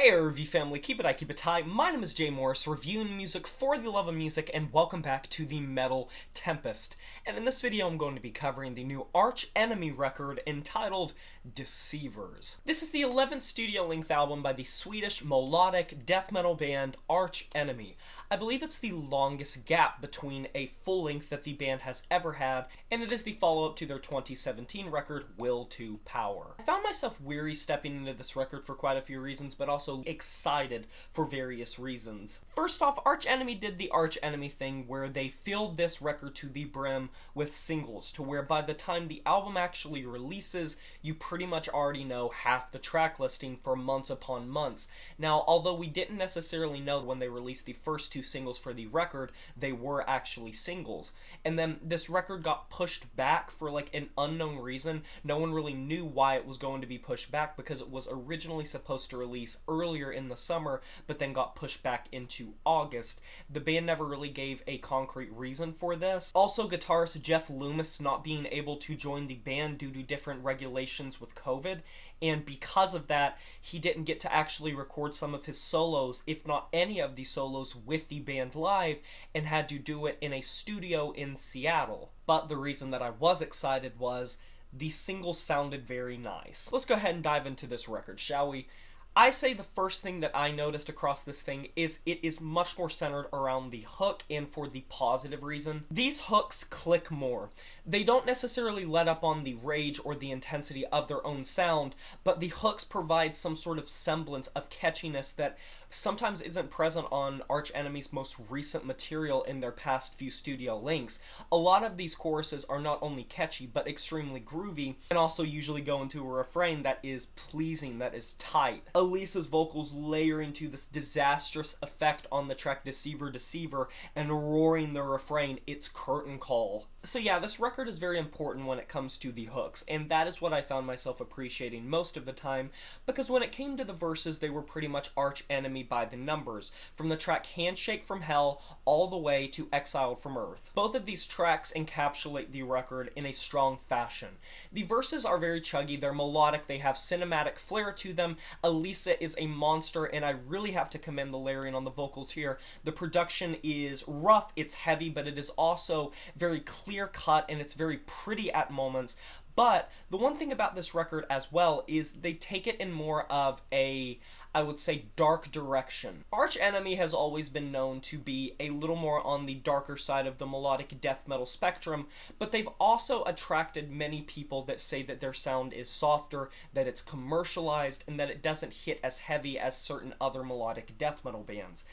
Hey review family, keep it tight. My name is Jay Morris, reviewing music for the love of music, and welcome back to the metal Tempest. And in this video I'm going to be covering the new Arch Enemy record entitled Deceivers. This is the 11th studio-length album by the Swedish melodic death metal band Arch Enemy. I believe it's the longest gap between a full length that the band has ever had, and it is the follow-up to their 2017 record, Will to Power. I found myself weary stepping into this record for quite a few reasons, but also excited for various reasons. First off, Arch Enemy did the Arch Enemy thing where they filled this record to the brim with singles, to where by the time the album actually releases, you pretty much already know half the track listing for months upon months. Now, although we didn't necessarily know when they released the first two singles for the record, they were actually singles. And then this record got pushed back for like an unknown reason. No one really knew why it was going to be pushed back, because it was originally supposed to release earlier in the summer, but then got pushed back into August. The band never really gave a concrete reason for this. Also, guitarist Jeff Loomis not being able to join the band due to different regulations with COVID, and because of that, he didn't get to actually record some of his solos, if not any of the solos, with the band live, and had to do it in a studio in Seattle. But the reason that I was excited was the singles sounded very nice. Let's go ahead and dive into this record, shall we? I say the first thing that I noticed across this thing is it is much more centered around the hook, and for the positive reason. These hooks click more. They don't necessarily let up on the rage or the intensity of their own sound, but the hooks provide some sort of semblance of catchiness that sometimes isn't present on Arch Enemy's most recent material in their past few studio lengths. A lot of these choruses are not only catchy, but extremely groovy, and also usually go into a refrain that is pleasing, that is tight. Alissa's vocals layer into this disastrous effect on the track Deceiver, Deceiver, and roaring the refrain, it's curtain call. So yeah, this record is very important when it comes to the hooks, and that is what I found myself appreciating most of the time, because when it came to the verses, they were pretty much Arch Enemy by the numbers, from the track Handshake from Hell all the way to Exiled from Earth. Both of these tracks encapsulate the record in a strong fashion. The verses are very chuggy, they're melodic, they have cinematic flair to them. Alissa is a monster, and I really have to commend the layering on the vocals here. The production is rough, it's heavy, but it is also very clear cut, and it's very pretty at moments. But the one thing about this record as well is they take it in more of a, I would say, dark direction. Arch Enemy has always been known to be a little more on the darker side of the melodic death metal spectrum, but they've also attracted many people that say that their sound is softer, that it's commercialized, and that it doesn't hit as heavy as certain other melodic death metal bands.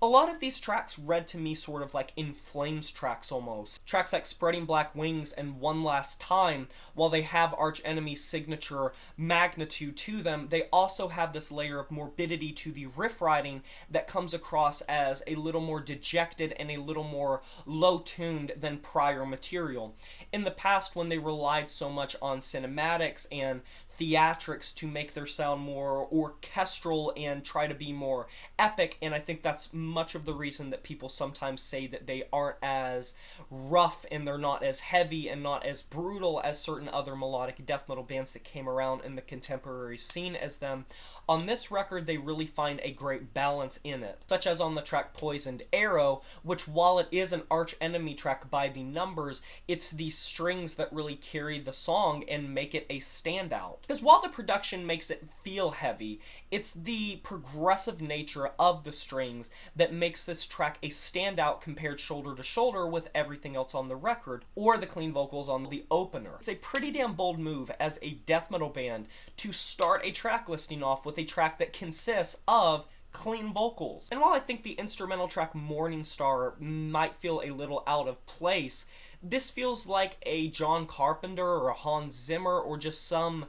A lot of these tracks read to me sort of like In Flames tracks almost. Tracks like Spreading Black Wings and One Last Time, while they have Arch Enemy's signature magnitude to them, they also have this layer of morbidity to the riff writing that comes across as a little more dejected and a little more low-tuned than prior material. In the past, when they relied so much on cinematics and theatrics to make their sound more orchestral and try to be more epic, and I think that's much of the reason that people sometimes say that they aren't as rough and they're not as heavy and not as brutal as certain other melodic death metal bands that came around in the contemporary scene as them. On this record, they really find a great balance in it, such as on the track Poisoned Arrow, which while it is an Arch Enemy track by the numbers, it's the strings that really carry the song and make it a standout. Because while the production makes it feel heavy, it's the progressive nature of the strings that makes this track a standout compared shoulder to shoulder with everything else on the record, or the clean vocals on the opener. It's a pretty damn bold move as a death metal band to start a track listing off with a track that consists of clean vocals. And while I think the instrumental track Morning Star might feel a little out of place, this feels like a John Carpenter or a Hans Zimmer or just some,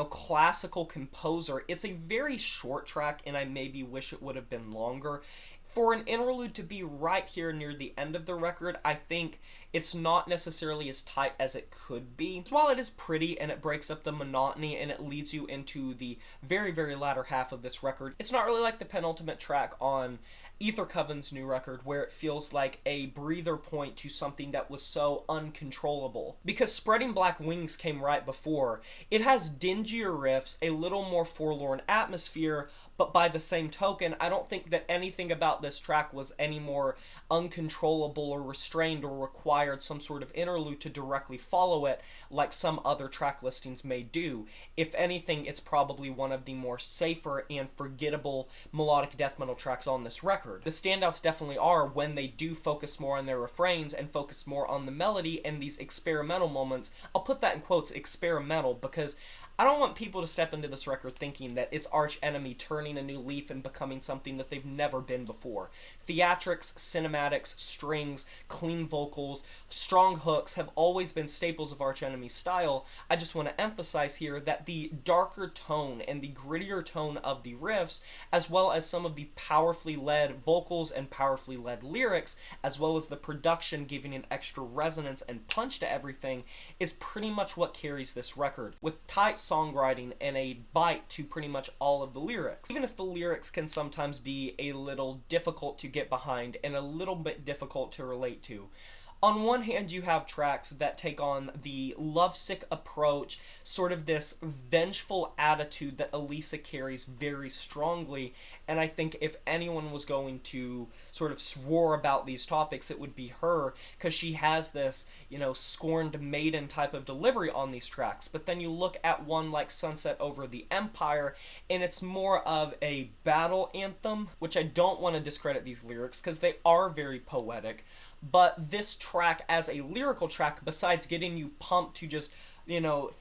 classical composer. It's a very short track, and I maybe wish it would have been longer. For an interlude to be right here near the end of the record, I think it's not necessarily as tight as it could be. While it is pretty and it breaks up the monotony and it leads you into the very, very latter half of this record, it's not really like the penultimate track on Ether Coven's new record, where it feels like a breather point to something that was so uncontrollable. Because Spreading Black Wings came right before. It has dingier riffs, a little more forlorn atmosphere, but by the same token, I don't think that anything about this track was any more uncontrollable or restrained or required some sort of interlude to directly follow it like some other track listings may do. If anything, it's probably one of the more safer and forgettable melodic death metal tracks on this record. The standouts definitely are when they do focus more on their refrains and focus more on the melody and these experimental moments. I'll put that in quotes, experimental, because I don't want people to step into this record thinking that it's Arch Enemy turning a new leaf and becoming something that they've never been before. Theatrics, cinematics, strings, clean vocals, strong hooks have always been staples of Arch Enemy's style. I just want to emphasize here that the darker tone and the grittier tone of the riffs, as well as some of the powerfully led vocals and powerfully led lyrics, as well as the production giving an extra resonance and punch to everything, is pretty much what carries this record, with tight songwriting and a bite to pretty much all of the lyrics. Even if the lyrics can sometimes be a little difficult to get behind and a little bit difficult to relate to. On one hand, you have tracks that take on the lovesick approach, sort of this vengeful attitude that Alissa carries very strongly, and I think if anyone was going to sort of roar about these topics, it would be her, because she has this, scorned maiden type of delivery on these tracks. But then you look at one like Sunset Over the Empire, and it's more of a battle anthem, which I don't want to discredit these lyrics, because they are very poetic. But this track as a lyrical track, besides getting you pumped to just,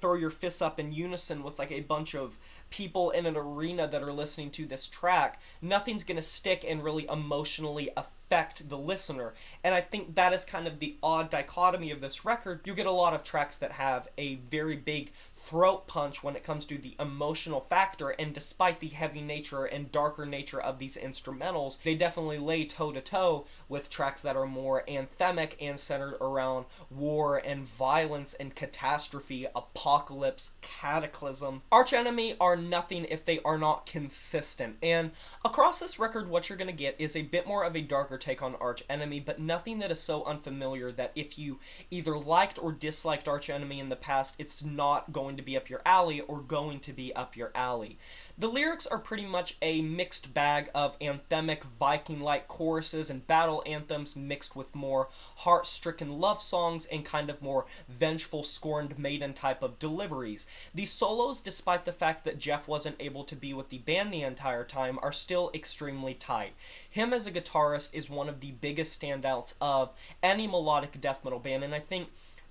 throw your fists up in unison with like a bunch of people in an arena that are listening to this track, nothing's gonna stick and really emotionally affect the listener. And I think that is kind of the odd dichotomy of this record. You get a lot of tracks that have a very big throat punch when it comes to the emotional factor, and despite the heavy nature and darker nature of these instrumentals, they definitely lay toe-to-toe with tracks that are more anthemic and centered around war and violence and catastrophe, apocalypse, cataclysm. Arch Enemy are nothing if they are not consistent, and across this record what you're gonna get is a bit more of a darker take on Arch Enemy, but nothing that is so unfamiliar that if you either liked or disliked Arch Enemy in the past, it's not going to be up your alley or going to be up your alley. The lyrics are pretty much a mixed bag of anthemic Viking-like choruses and battle anthems mixed with more heart-stricken love songs and kind of more vengeful, scorned maiden type of deliveries. These solos, despite the fact that Jeff wasn't able to be with the band the entire time, are still extremely tight. Him as a guitarist is one of the biggest standouts of any melodic death metal band, and I think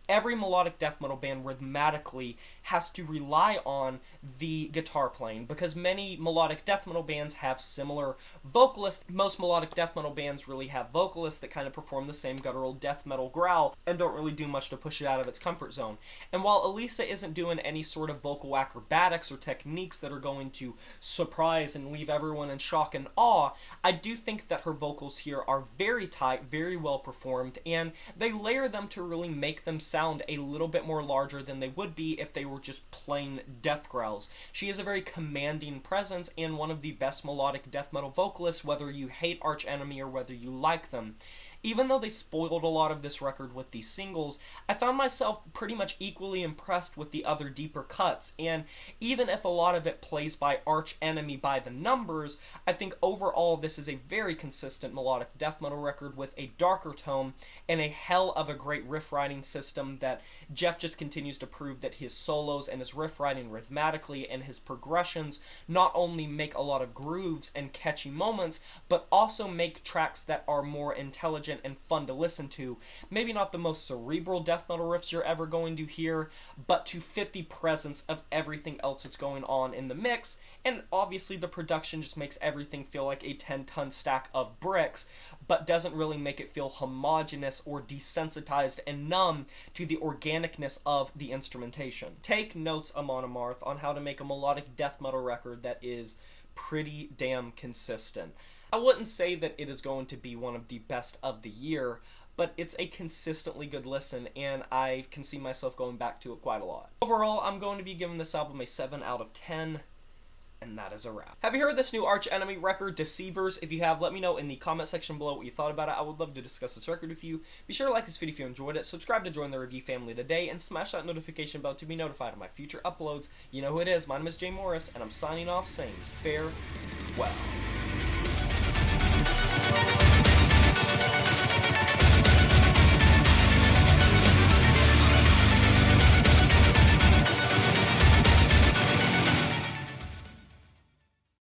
every melodic death metal band rhythmatically has to rely on the guitar playing, because many melodic death metal bands have similar vocalists. Most melodic death metal bands really have vocalists that kind of perform the same guttural death metal growl and don't really do much to push it out of its comfort zone. And while Alissa isn't doing any sort of vocal acrobatics or techniques that are going to surprise and leave everyone in shock and awe, I do think that her vocals here are very tight, very well performed, and they layer them to really make them sound a little bit more larger than they would be if they were just plain death growls. She is a very commanding presence and one of the best melodic death metal vocalists, whether you hate Arch Enemy or whether you like them. Even though they spoiled a lot of this record with these singles, I found myself pretty much equally impressed with the other deeper cuts, and even if a lot of it plays by Arch Enemy by the numbers, I think overall this is a very consistent melodic death metal record with a darker tone and a hell of a great riff writing system that Jeff just continues to prove that his solos and his riff writing rhythmatically and his progressions not only make a lot of grooves and catchy moments, but also make tracks that are more intelligent and fun to listen to. Maybe not the most cerebral death metal riffs you're ever going to hear, but to fit the presence of everything else that's going on in the mix, and obviously the production just makes everything feel like a 10-ton stack of bricks, but doesn't really make it feel homogeneous or desensitized and numb to the organicness of the instrumentation. Take notes, Amon Amarth, on how to make a melodic death metal record that is pretty damn consistent. I wouldn't say that it is going to be one of the best of the year, but it's a consistently good listen, and I can see myself going back to it quite a lot. Overall, I'm going to be giving this album a 7 out of 10. And that is a wrap. Have you heard this new Arch Enemy record, Deceivers? If you have, let me know in the comment section below what you thought about it. I would love to discuss this record with you. Be sure to like this video if you enjoyed it, subscribe to join the review family today, and smash that notification bell to be notified of my future uploads. You know who it is, my name is Jay Morris, and I'm signing off saying farewell.